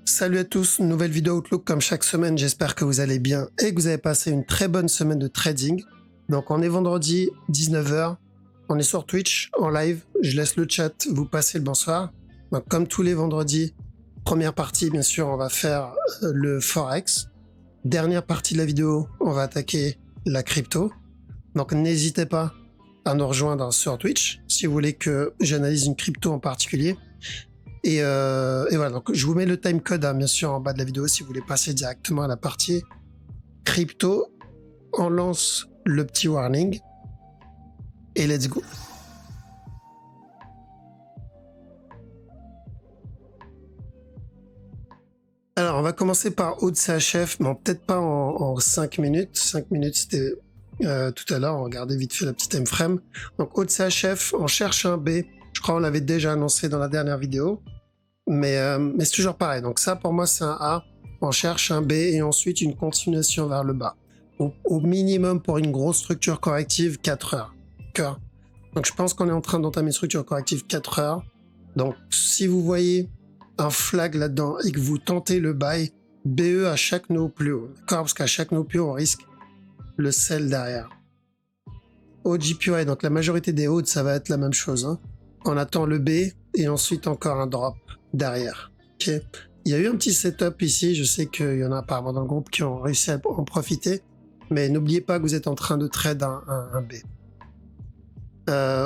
Salut à tous, nouvelle vidéo Outlook comme chaque semaine, j'espère que vous allez bien et que vous avez passé une très bonne semaine de trading. Donc on est vendredi 19h, on est sur Twitch en live, je laisse le chat vous passer le bonsoir. Donc comme tous les vendredis, première partie bien sûr on va faire le Forex. Dernière partie de la vidéo, on va attaquer la crypto. Donc n'hésitez pas à nous rejoindre sur Twitch si vous voulez que j'analyse une crypto en particulier. Et voilà, donc je vous mets le timecode bien sûr en bas de la vidéo si vous voulez passer directement à la partie crypto. On lance le petit warning et let's go. Alors on va commencer par haut de CHF, mais peut-être pas en 5 minutes. 5 minutes c'était tout à l'heure, on regardait vite fait la petite time frame. Donc haut de CHF, on cherche un B. Je crois qu'on l'avait déjà annoncé dans la dernière vidéo. Mais c'est toujours pareil. Donc ça, pour moi, c'est un A. On cherche un B et ensuite une continuation vers le bas. Au minimum, pour une grosse structure corrective, 4 heures. D'accord. Donc je pense qu'on est en train d'entamer une structure corrective 4 heures. Donc si vous voyez un flag là-dedans et que vous tentez le buy, BE à chaque nœud plus haut. D'accord. Parce qu'à chaque nœud plus haut, on risque le sell derrière. Au GPY, donc la majorité des hauts, ça va être la même chose. Hein. On attend le B et ensuite encore un drop derrière. Okay. Il y a eu un petit setup ici, je sais qu'il y en a apparemment dans le groupe qui ont réussi à en profiter, mais n'oubliez pas que vous êtes en train de trade un B.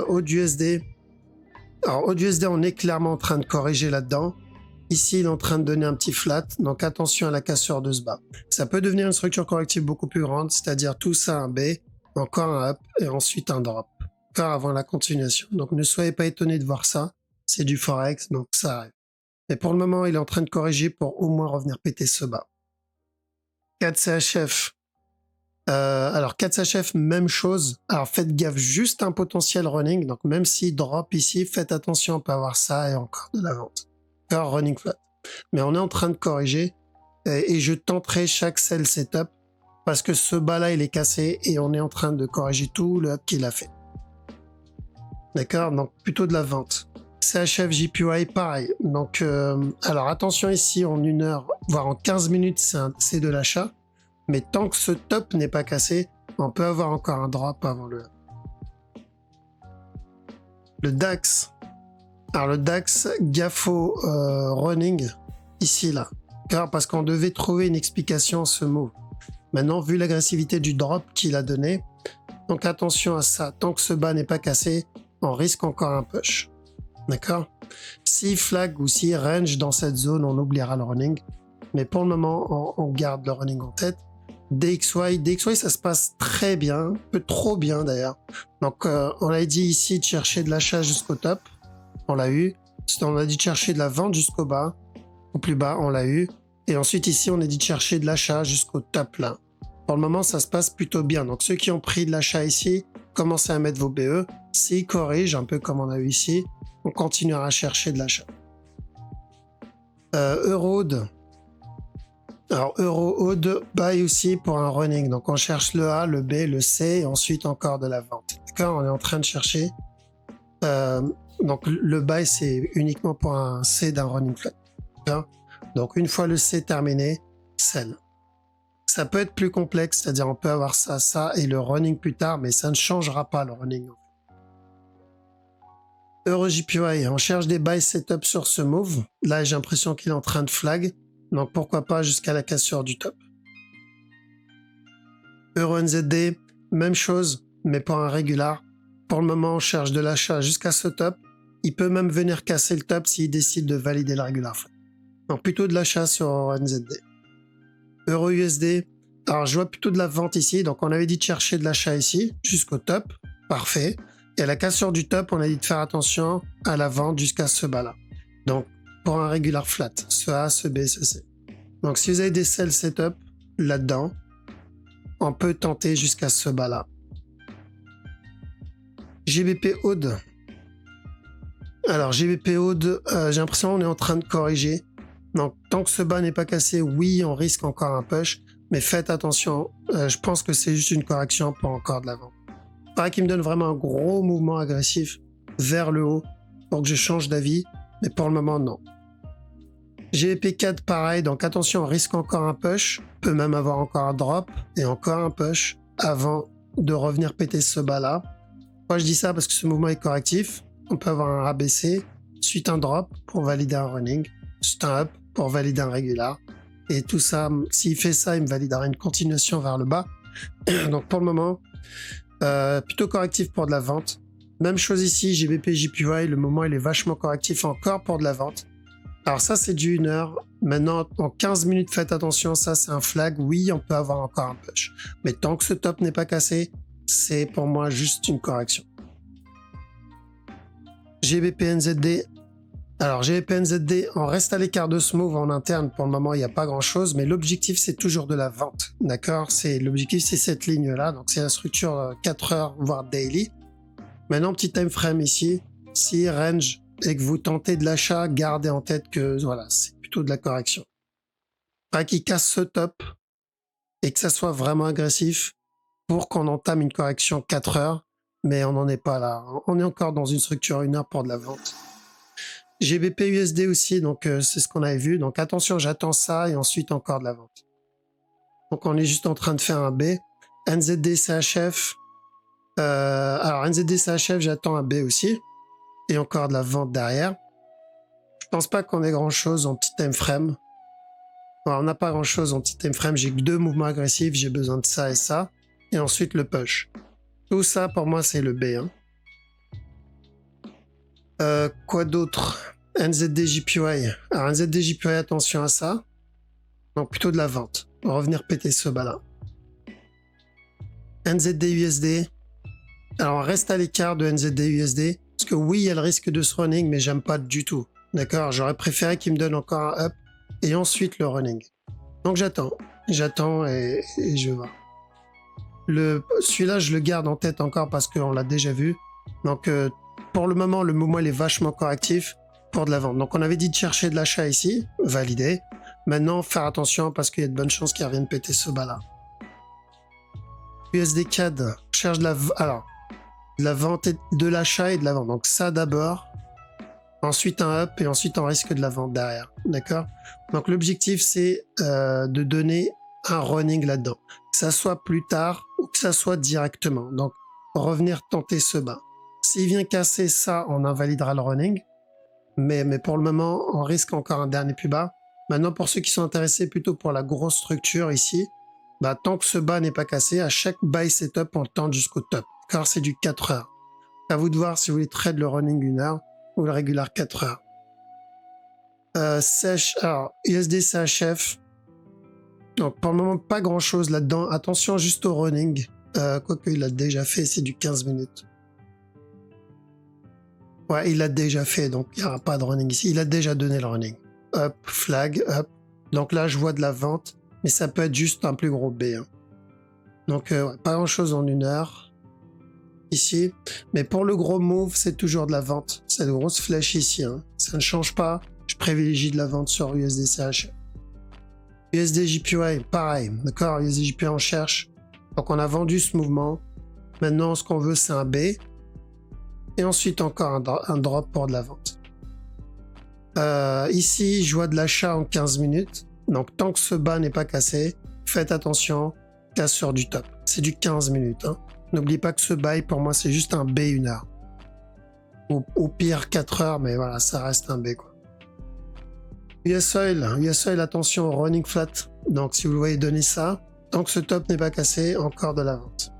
Au USD, alors au USD on est clairement en train de corriger là-dedans. Ici il est en train de donner un petit flat, donc attention à la cassure de ce bas. Ça peut devenir une structure corrective beaucoup plus grande, c'est-à-dire tout ça un B, encore un up et ensuite un drop, encore avant la continuation. Donc ne soyez pas étonnés de voir ça, c'est du Forex, donc ça arrive. Mais pour le moment, il est en train de corriger pour au moins revenir péter ce bas. 4 CHF. Alors 4 CHF, même chose. Alors faites gaffe, juste un potentiel running. Donc même s'il drop ici, faites attention, on peut avoir ça et encore de la vente. Encore running flat. Mais on est en train de corriger et je tenterai chaque sell setup parce que ce bas-là, il est cassé et on est en train de corriger tout le up qu'il a fait. D'accord? Donc plutôt de la vente. CHF JPY, pareil. Donc, alors attention ici, en 1 heure, voire en 15 minutes, c'est de l'achat. Mais tant que ce top n'est pas cassé, on peut avoir encore un drop avant le DAX. Alors le DAX, GAFO running, ici, là. Car parce qu'on devait trouver une explication à ce move. Maintenant, vu l'agressivité du drop qu'il a donné, donc attention à ça. Tant que ce bas n'est pas cassé, on risque encore un push. D'accord. Si flag ou si range dans cette zone, on oubliera le running. Mais pour le moment, on garde le running en tête. DXY, ça se passe très bien, un peu trop bien d'ailleurs. Donc on a dit ici de chercher de l'achat jusqu'au top, on l'a eu. On a dit de chercher de la vente jusqu'au bas, au plus bas, on l'a eu. Et ensuite ici, on a dit de chercher de l'achat jusqu'au top là. Pour le moment, ça se passe plutôt bien. Donc ceux qui ont pris de l'achat ici, commencez à mettre vos BE. S'ils corrigent, un peu comme on a eu ici, on continuera à chercher de l'achat. Euroode. Alors Euroode, buy aussi pour un running. Donc on cherche le A, le B, le C et ensuite encore de la vente. D'accord. On est en train de chercher. Donc le buy c'est uniquement pour un C d'un running flat. Donc une fois le C terminé, sell. Ça peut être plus complexe, c'est-à-dire on peut avoir ça, ça et le running plus tard, mais ça ne changera pas le running. EuroJPY, on cherche des buy setup sur ce move. Là, j'ai l'impression qu'il est en train de flag. Donc, pourquoi pas jusqu'à la cassure du top. EuroNZD, même chose, mais pour un régular. Pour le moment, on cherche de l'achat jusqu'à ce top. Il peut même venir casser le top s'il décide de valider le régular flag. Donc, plutôt de l'achat sur EuroNZD. EuroUSD, alors je vois plutôt de la vente ici. Donc, on avait dit de chercher de l'achat ici, jusqu'au top. Parfait. Et à la cassure du top, on a dit de faire attention à la vente jusqu'à ce bas-là. Donc, pour un régular flat, ce A, ce B, ce C. Donc, si vous avez des sell setup là-dedans, on peut tenter jusqu'à ce bas-là. GBP Aude. Alors, GBP Aude, j'ai l'impression qu'on est en train de corriger. Donc, tant que ce bas n'est pas cassé, oui, on risque encore un push. Mais faites attention, je pense que c'est juste une correction pour encore de la vente. Pareil qui me donne vraiment un gros mouvement agressif vers le haut pour que je change d'avis, mais pour le moment non. GBP4 pareil, donc attention, on risque encore un push, peut même avoir encore un drop et encore un push avant de revenir péter ce bas là. Moi je dis ça parce que ce mouvement est correctif, on peut avoir un ABC, suite un drop pour valider un running, suite un up pour valider un régular, et tout ça, s'il fait ça, il me validera une continuation vers le bas. Donc pour le moment, plutôt correctif pour de la vente. Même chose ici, GBP JPY, le moment il est vachement correctif encore pour de la vente. Alors ça c'est du 1 heure. Maintenant en 15 minutes faites attention, ça c'est un flag. Oui, on peut avoir encore un push. Mais tant que ce top n'est pas cassé, c'est pour moi juste une correction. GBP NZD. Alors GBP NZD, on reste à l'écart de ce move en interne. Pour le moment il n'y a pas grand chose, mais l'objectif c'est toujours de la vente. D'accord, l'objectif c'est cette ligne là. Donc c'est la structure 4 heures voire daily. Maintenant petit time frame ici. Si range et que vous tentez de l'achat, gardez en tête que voilà, c'est plutôt de la correction. Pas qu'il casse ce top et que ça soit vraiment agressif pour qu'on entame une correction 4 heures, mais on n'en est pas là. On est encore dans une structure 1 heure pour de la vente. GBP USD aussi, donc c'est ce qu'on avait vu. Donc attention, j'attends ça et ensuite encore de la vente. Donc on est juste en train de faire un B. NZD CHF. Alors NZD CHF, j'attends un B aussi. Et encore de la vente derrière. Je pense pas qu'on ait grand chose en petit time frame. Bon, on n'a pas grand chose en petit time frame. J'ai que 2 mouvements agressifs. J'ai besoin de ça et ça. Et ensuite le push. Tout ça pour moi c'est le B. Quoi d'autre? NZD JPY. Alors NZD JPY, attention à ça. Donc plutôt de la vente. On va revenir péter ce bas là. NZD USD. Alors on reste à l'écart de NZD USD. Parce que oui, il y a le risque de ce running, mais j'aime pas du tout. D'accord, j'aurais préféré qu'il me donne encore un up et ensuite le running. Donc j'attends et je vois. Celui-là, je le garde en tête encore parce qu'on l'a déjà vu. Donc pour le moment, le mouvement il est vachement correctif pour de la vente. Donc on avait dit de chercher de l'achat ici, validé. Maintenant, faire attention parce qu'il y a de bonnes chances qu'il revienne péter ce bas-là. USD CAD, cherche de la vente, et de l'achat et de la vente. Donc ça d'abord, ensuite un up et ensuite on risque de la vente derrière. D'accord? Donc l'objectif c'est de donner un running là-dedans. Que ça soit plus tard ou que ça soit directement. Donc revenir tenter ce bas. S'il vient casser ça, on invalidera le running. Mais pour le moment, on risque encore un dernier plus bas. Maintenant, pour ceux qui sont intéressés plutôt pour la grosse structure ici, bah, tant que ce bas n'est pas cassé, à chaque buy setup, on tente jusqu'au top. Car c'est du 4 heures. À vous de voir si vous voulez trade le running 1 heure ou le régular 4 heures. Alors, USD CHF. Donc, pour le moment, pas grand chose là-dedans. Attention juste au running. Quoique, il l'a déjà fait, c'est du 15 minutes. Ouais, il l'a déjà fait, donc il n'y aura pas de running ici. Il a déjà donné le running. Up, flag, up. Donc là, je vois de la vente, mais ça peut être juste un plus gros B. Donc, ouais, pas grand chose en 1 heure. Ici, mais pour le gros move, c'est toujours de la vente. Cette grosse flèche ici, ça ne change pas. Je privilégie de la vente sur USD CHF. USD JPY, pareil, d'accord. USD JPY, on cherche. Donc on a vendu ce mouvement. Maintenant, ce qu'on veut, c'est un B. Et ensuite encore un drop pour de la vente. Ici, je vois de l'achat en 15 minutes. Donc tant que ce bas n'est pas cassé, faites attention, casse sur du top. C'est du 15 minutes. N'oubliez pas que ce buy, pour moi, c'est juste un B 1 heure. Au pire, 4 heures, mais voilà, ça reste un B, quoi. US Oil, attention, running flat. Donc, si vous le voyez donner ça, tant que ce top n'est pas cassé, encore de la vente.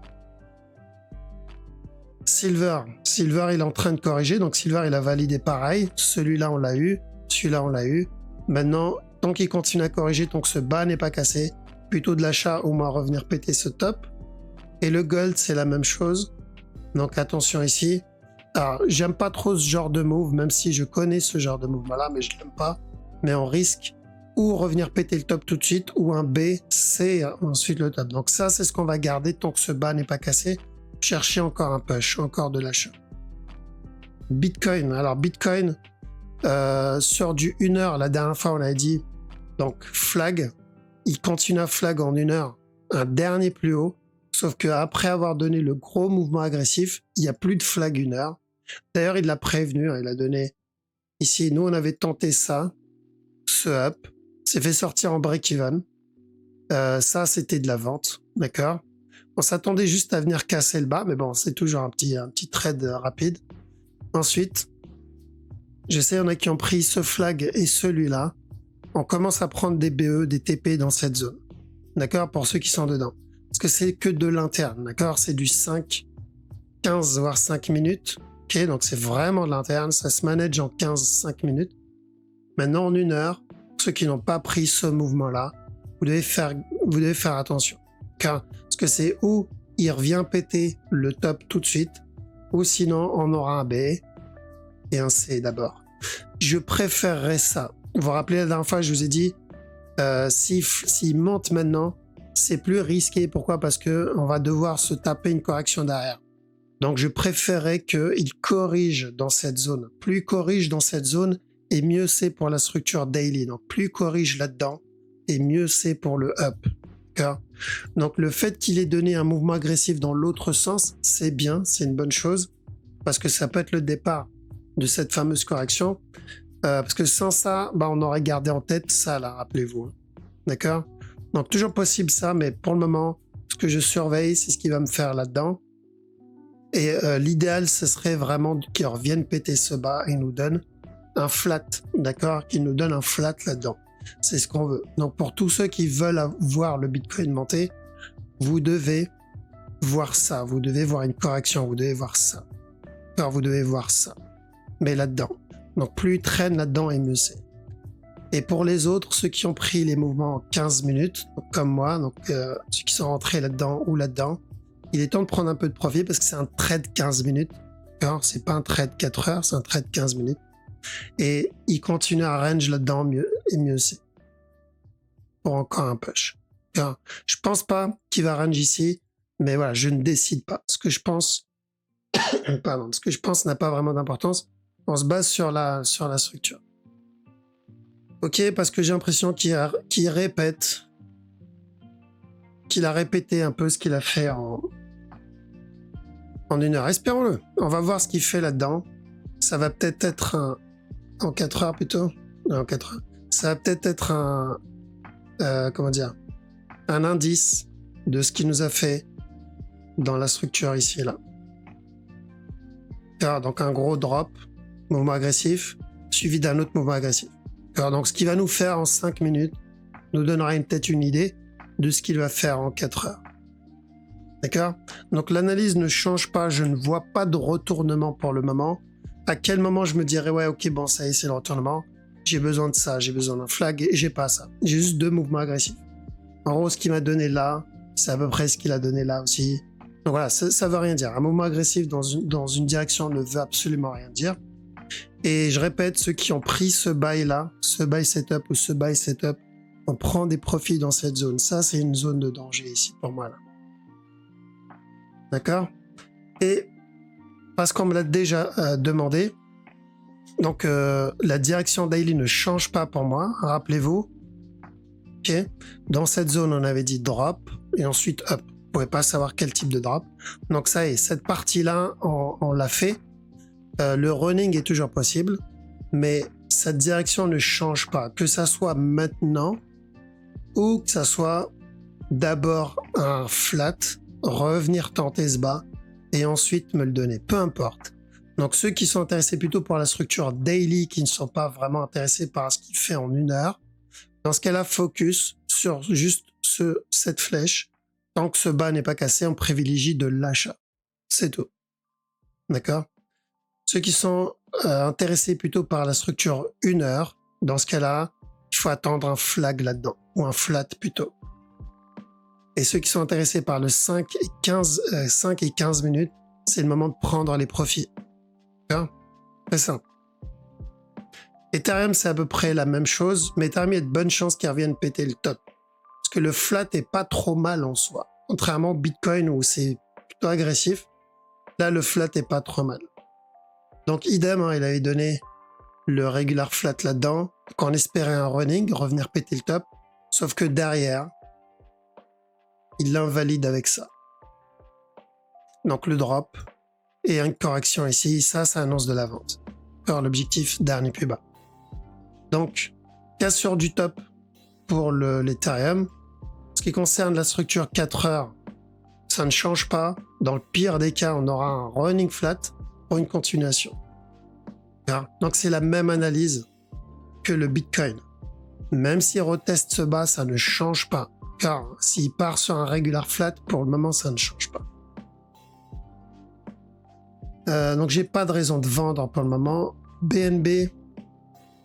Silver, il est en train de corriger. Donc, Silver, il a validé pareil. Celui-là, on l'a eu. Celui-là, on l'a eu. Maintenant, tant qu'il continue à corriger, tant que ce bas n'est pas cassé, plutôt de l'achat, au moins revenir péter ce top. Et le gold, c'est la même chose. Donc attention ici. Alors, j'aime pas trop ce genre de move, même si je connais ce genre de mouvement-là, mais je l'aime pas. Mais on risque ou revenir péter le top tout de suite, ou un B, C, ensuite le top. Donc ça, c'est ce qu'on va garder tant que ce bas n'est pas cassé. Chercher encore un push, encore de l'achat. Bitcoin. Alors Bitcoin, sur du 1 heure, la dernière fois on a dit, donc flag, il continue à flag en 1 heure, un dernier plus haut. Sauf qu'après avoir donné le gros mouvement agressif, il n'y a plus de flag 1 heure. D'ailleurs, il l'a prévenu, il a donné ici. Nous, on avait tenté ça. ce up, s'est fait sortir en break-even. Ça, c'était de la vente, d'accord? On s'attendait juste à venir casser le bas, mais bon, c'est toujours un petit trade rapide. Ensuite, je sais, il y en a qui ont pris ce flag et celui-là. On commence à prendre des BE, des TP dans cette zone, d'accord? Pour ceux qui sont dedans. Parce que c'est que de l'interne, d'accord? C'est du 5, 15, voire 5 minutes. Ok, donc c'est vraiment de l'interne, ça se manage en 15-5 minutes. Maintenant, en 1 heure, ceux qui n'ont pas pris ce mouvement-là, vous devez faire attention. Parce que c'est où il revient péter le top tout de suite, ou sinon on aura un B et un C d'abord. Je préférerais ça. Vous vous rappelez la dernière fois, je vous ai dit, s'il monte maintenant, c'est plus risqué. Pourquoi? Parce que on va devoir se taper une correction derrière. Donc je préférais qu'il corrige dans cette zone. Plus il corrige dans cette zone, et mieux c'est pour la structure daily. Donc plus il corrige là-dedans, et mieux c'est pour le up. D'accord? Donc le fait qu'il ait donné un mouvement agressif dans l'autre sens, c'est bien, c'est une bonne chose, parce que ça peut être le départ de cette fameuse correction. Parce que sans ça, on aurait gardé en tête ça là, rappelez-vous. D'accord? Donc toujours possible ça, mais pour le moment, ce que je surveille, c'est ce qu'il va me faire là-dedans. Et l'idéal, ce serait vraiment qu'il revienne péter ce bas et nous donne un flat, d'accord? Qu'il nous donne un flat là-dedans. C'est ce qu'on veut. Donc pour tous ceux qui veulent voir le Bitcoin monter, vous devez voir ça. Vous devez voir une correction. Vous devez voir ça. Alors vous devez voir ça. Mais là-dedans. Donc plus il traîne là-dedans et mieux c'est. Et pour les autres, ceux qui ont pris les mouvements en 15 minutes, donc comme moi, donc ceux qui sont rentrés là-dedans ou là-dedans, il est temps de prendre un peu de profit parce que c'est un trade 15 minutes. Alors, c'est pas un trade 4 heures, c'est un trade 15 minutes. Et il continue à range là-dedans, mieux et mieux c'est. Pour encore un push. Alors, je pense pas qu'il va range ici, mais voilà, je ne décide pas. Ce que je pense, ce que je pense n'a pas vraiment d'importance. On se base sur la structure. Ok, parce que j'ai l'impression qu'il répète, qu'il a répété un peu ce qu'il a fait en 1 heure. Espérons-le. On va voir ce qu'il fait là-dedans. Ça va peut-être être en 4 heures plutôt. Non, en 4 heures. Ça va peut-être être un indice de ce qu'il nous a fait dans la structure ici, là. Alors, donc un gros drop, mouvement agressif, suivi d'un autre mouvement agressif. Alors, donc ce qu'il va nous faire en 5 minutes nous donnera peut-être une idée de ce qu'il va faire en 4 heures. D'accord? Donc l'analyse ne change pas, je ne vois pas de retournement pour le moment. À quel moment je me dirais, ouais, ok, bon, ça y est, c'est le retournement. J'ai besoin de ça, j'ai besoin d'un flag et j'ai pas ça. J'ai juste 2 mouvements agressifs. En gros, ce qu'il m'a donné là, c'est à peu près ce qu'il a donné là aussi. Donc voilà, ça veut rien dire. Un mouvement agressif dans une direction ne veut absolument rien dire. Et je répète, ceux qui ont pris ce buy là, ce buy setup ou ce buy setup, on prend des profits dans cette zone. Ça, c'est une zone de danger ici pour moi là. D'accord? Et parce qu'on me l'a déjà demandé, donc la direction daily ne change pas pour moi, rappelez-vous. Ok? Dans cette zone, on avait dit drop et ensuite up. Vous pouvez pas savoir quel type de drop. Donc ça y est, cette partie-là, on l'a fait. Le running est toujours possible, mais cette direction ne change pas. Que ça soit maintenant ou que ça soit d'abord un flat, revenir tenter ce bas et ensuite me le donner. Peu importe. Donc ceux qui sont intéressés plutôt par la structure daily, qui ne sont pas vraiment intéressés par ce qu'il fait en 1 heure, dans ce cas-là, focus sur juste cette flèche. Tant que ce bas n'est pas cassé, on privilégie de l'achat. C'est tout. D'accord? Ceux qui sont intéressés plutôt par la structure 1 heure, dans ce cas-là, il faut attendre un flag là-dedans, ou un flat plutôt. Et ceux qui sont intéressés par le 5 et 15 minutes, c'est le moment de prendre les profits. D'accord? C'est ça. Ethereum, c'est à peu près la même chose, mais Ethereum, il y a de bonnes chances qu'il revienne péter le top. Parce que le flat est pas trop mal en soi. Contrairement au Bitcoin où c'est plutôt agressif, là, le flat est pas trop mal. Donc, idem, il avait donné le regular flat là-dedans, qu'on espérait un running, revenir péter le top, sauf que derrière, il l'invalide avec ça. Donc, le drop et une correction ici, ça annonce de la vente. Alors, l'objectif, dernier plus bas. Donc, cassure du top pour l'Ethereum. Ce qui concerne la structure 4 heures, ça ne change pas. Dans le pire des cas, on aura un running flat pour une continuation. Donc c'est la même analyse que le Bitcoin. Même s'il reteste ce bas, ça ne change pas. Car s'il part sur un regular flat, pour le moment, ça ne change pas. Donc j'ai pas de raison de vendre pour le moment. BNB.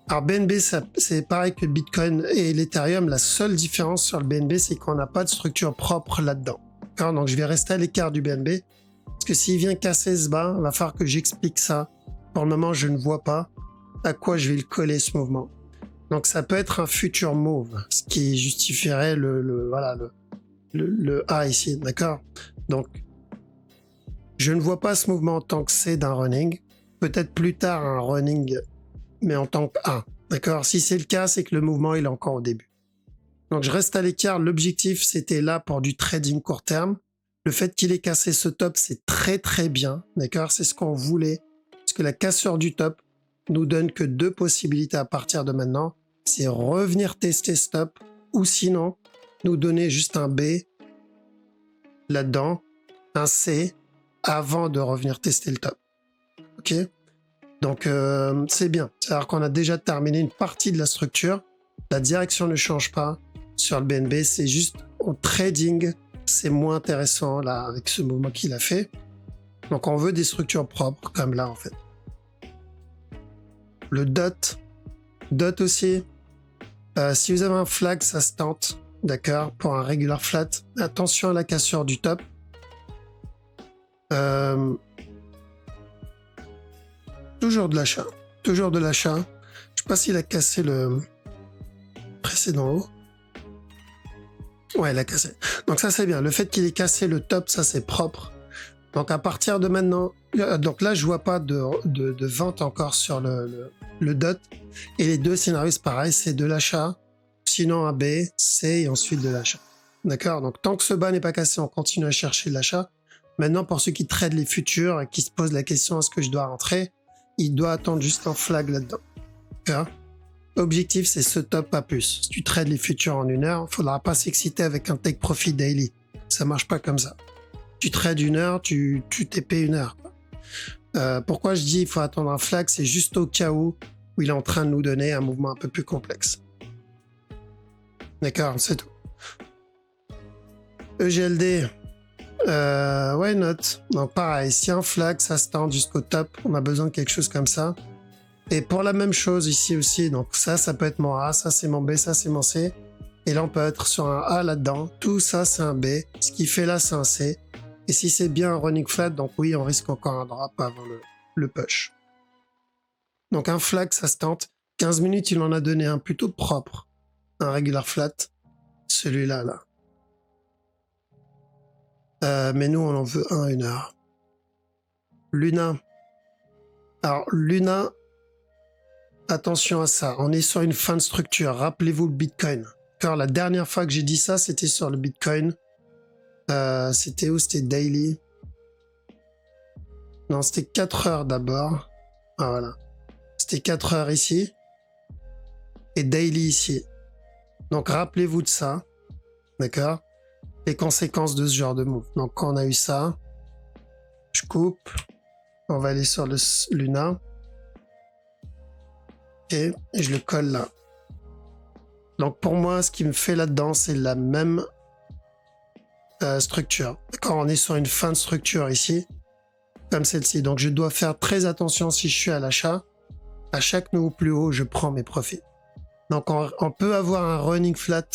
Alors BNB, c'est pareil que le Bitcoin et l'Ethereum. La seule différence sur le BNB, c'est qu'on n'a pas de structure propre là-dedans. Donc je vais rester à l'écart du BNB. Parce que s'il vient casser ce bas, il va falloir que j'explique ça. Pour le moment, je ne vois pas à quoi je vais le coller ce mouvement. Donc ça peut être un futur move, ce qui justifierait le A ici, d'accord? Donc je ne vois pas ce mouvement en tant que C d'un running. Peut-être plus tard un running, mais en tant que A, d'accord? Si c'est le cas, c'est que le mouvement il est encore au début. Donc je reste à l'écart. L'objectif c'était là pour du trading court terme. Le fait qu'il ait cassé ce top, c'est très très bien, d'accord? C'est ce qu'on voulait. Parce que la cassure du top nous donne que 2 possibilités à partir de maintenant. C'est revenir tester stop ou sinon nous donner juste un B là-dedans, un C avant de revenir tester le top. Ok? Donc c'est bien. C'est-à-dire qu'on a déjà terminé une partie de la structure. La direction ne change pas sur le BNB. C'est juste au trading, c'est moins intéressant là avec ce mouvement qu'il a fait. Donc on veut des structures propres comme là en fait. Le DOT aussi. Si vous avez un flag, ça se tente, d'accord, pour un regular flat. Attention à la cassure du top. Toujours de l'achat. Toujours de l'achat. Je sais pas s'il a cassé le précédent haut. Ouais, il a cassé. Donc ça, c'est bien. Le fait qu'il ait cassé le top, ça, c'est propre. Donc à partir de maintenant, donc là je vois pas de vente encore sur le DOT. Et les 2 scénarios c'est pareil, c'est de l'achat, sinon un B, C et ensuite de l'achat. D'accord? Donc tant que ce bas n'est pas cassé, on continue à chercher de l'achat. Maintenant pour ceux qui tradent les futurs et qui se posent la question est-ce que je dois rentrer, il doit attendre juste un flag là-dedans. D'accord? Objectif c'est ce top pas plus. Si tu trades les futurs en 1 heure, il faudra pas s'exciter avec un take profit daily. Ça marche pas comme ça. Tu trades 1 heure, tu TP 1 heure. Pourquoi je dis il faut attendre un flag, c'est juste au cas où il est en train de nous donner un mouvement un peu plus complexe. D'accord, c'est tout. EGLD, why not? Donc pareil, si un flag, ça se tend jusqu'au top, on a besoin de quelque chose comme ça. Et pour la même chose ici aussi, donc ça peut être mon A, ça c'est mon B, ça c'est mon C. Et là on peut être sur un A là-dedans, tout ça c'est un B, ce qui fait là c'est un C. Et si c'est bien un running flat, donc oui, on risque encore un drop avant le push. Donc un flag, ça se tente. 15 minutes, il en a donné un plutôt propre. Un regular flat. Celui-là, là. Mais nous, on en veut un 1 heure. Luna. Alors, Luna, attention à ça. On est sur une fin de structure. Rappelez-vous le Bitcoin. Car la dernière fois que j'ai dit ça, c'était sur le Bitcoin. C'était où? C'était daily. Non, c'était 4 heures d'abord. Ah, voilà. C'était 4 heures ici. Et daily ici. Donc, rappelez-vous de ça. D'accord? Les conséquences de ce genre de move. Donc, quand on a eu ça, je coupe. On va aller sur le Luna. Et je le colle là. Donc, pour moi, ce qui me fait là-dedans, c'est la même structure. D'accord? On est sur une fin de structure ici. Comme celle-ci. Donc, je dois faire très attention si je suis à l'achat. À chaque nouveau plus haut, je prends mes profits. Donc, on peut avoir un running flat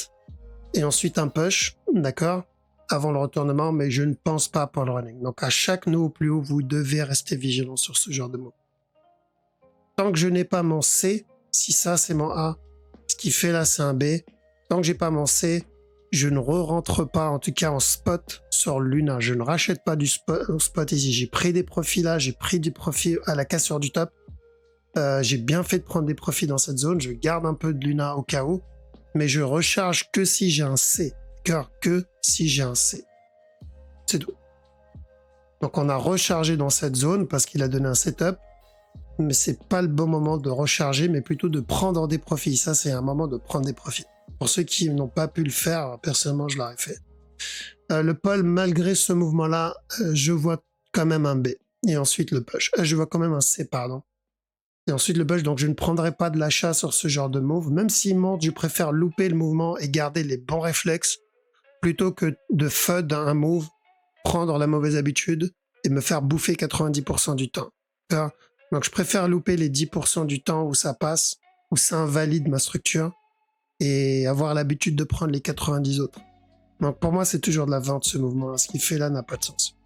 et ensuite un push, d'accord, avant le retournement, mais je ne pense pas pour le running. Donc, à chaque nouveau plus haut, vous devez rester vigilant sur ce genre de move. Tant que je n'ai pas mon C, si ça, c'est mon A, ce qui fait là, c'est un B. Tant que j'ai pas mon C, je ne re-rentre pas, en tout cas en spot, sur Luna. Je ne rachète pas du spot ici. J'ai pris des profits là, j'ai pris du profit à la cassure du top. J'ai bien fait de prendre des profits dans cette zone. Je garde un peu de Luna au cas où, mais je recharge que si j'ai un C. Car que si j'ai un C. C'est tout. Donc on a rechargé dans cette zone parce qu'il a donné un setup. mais c'est pas le bon moment de recharger, mais plutôt de prendre des profits. Ça, c'est un moment de prendre des profits. Pour ceux qui n'ont pas pu le faire, personnellement, je l'aurais fait. Le Paul, malgré ce mouvement-là, je vois quand même un B. Et ensuite le push. Je vois quand même un C, pardon. Et ensuite le push, donc je ne prendrai pas de l'achat sur ce genre de move. Même s'il monte, je préfère louper le mouvement et garder les bons réflexes plutôt que de FUD un move, prendre la mauvaise habitude et me faire bouffer 90% du temps. Donc je préfère louper les 10% du temps où ça passe, où ça invalide ma structure et avoir l'habitude de prendre les 90 autres. Donc pour moi, c'est toujours de la vente ce mouvement. Ce qu'il fait là n'a pas de sens.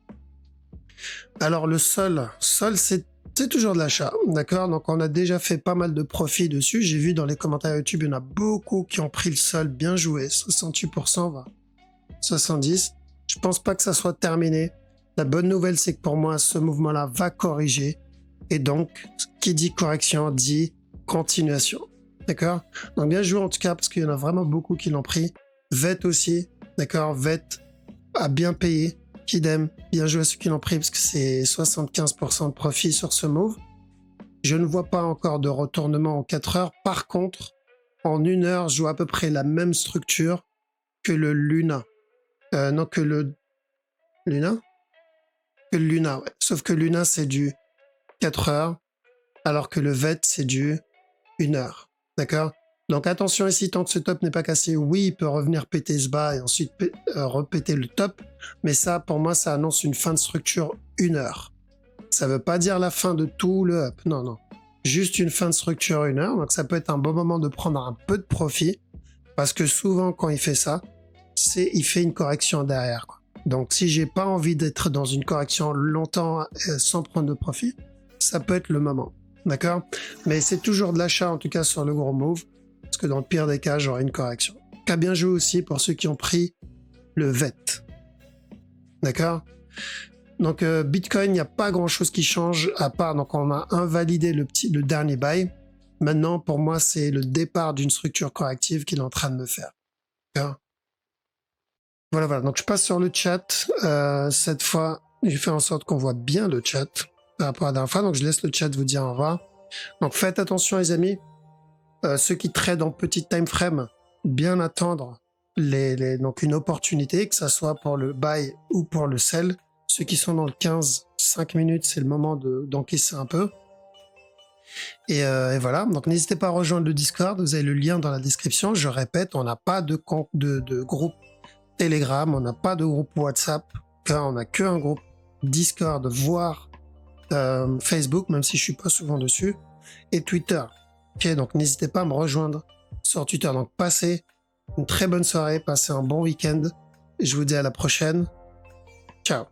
Alors le sol, c'est toujours de l'achat, d'accord? Donc on a déjà fait pas mal de profits dessus. J'ai vu dans les commentaires YouTube, il y en a beaucoup qui ont pris le sol, bien joué, 68%, va 70%. Je pense pas que ça soit terminé. La bonne nouvelle, c'est que pour moi, ce mouvement-là va corriger. Et donc, qui dit correction dit continuation, d'accord? Donc bien joué en tout cas, parce qu'il y en a vraiment beaucoup qui l'ont pris. VET aussi, d'accord? VET a bien payé. Idem, bien joué à ceux qui l'ont pris parce que c'est 75% de profit sur ce move. Je ne vois pas encore de retournement en 4 heures. Par contre, en 1 heure, je vois à peu près la même structure que le Luna. Non, que le Luna? Que le Luna, ouais. Sauf que Luna, c'est du 4 heures, alors que le VET, c'est du 1 heure. D'accord? Donc attention ici, tant que ce top n'est pas cassé, oui, il peut revenir péter ce bas et ensuite repéter le top, mais ça, pour moi, ça annonce une fin de structure 1 heure. Ça veut pas dire la fin de tout le up, non, non. Juste une fin de structure 1 heure, donc ça peut être un bon moment de prendre un peu de profit, parce que souvent, quand il fait ça, il fait une correction derrière, quoi. Donc si j'ai pas envie d'être dans une correction longtemps sans prendre de profit, ça peut être le moment, d'accord? Mais c'est toujours de l'achat, en tout cas sur le gros move, parce que dans le pire des cas, j'aurai une correction. Qu'a bien joué aussi pour ceux qui ont pris le VET. D'accord? Donc Bitcoin, il n'y a pas grand-chose qui change, à part, donc on a invalidé le dernier buy. Maintenant, pour moi, c'est le départ d'une structure corrective qu'il est en train de me faire. D'accord? Voilà. Donc je passe sur le chat. Cette fois, j'ai fait en sorte qu'on voit bien le chat par rapport à la dernière fois. Donc je laisse le chat vous dire au revoir. Donc faites attention les amis. Ceux qui tradent en petit time frame, bien attendre donc une opportunité, que ça soit pour le buy ou pour le sell. Ceux qui sont dans le 15-5 minutes, c'est le moment d'encaisser un peu. Et voilà, donc n'hésitez pas à rejoindre le Discord, vous avez le lien dans la description. Je répète, on n'a pas de groupe Telegram, on n'a pas de groupe WhatsApp, on n'a qu'un groupe Discord, voire Facebook, même si je suis pas souvent dessus, et Twitter. Ok, donc n'hésitez pas à me rejoindre sur Twitter. Donc passez une très bonne soirée, passez un bon week-end. Je vous dis à la prochaine. Ciao.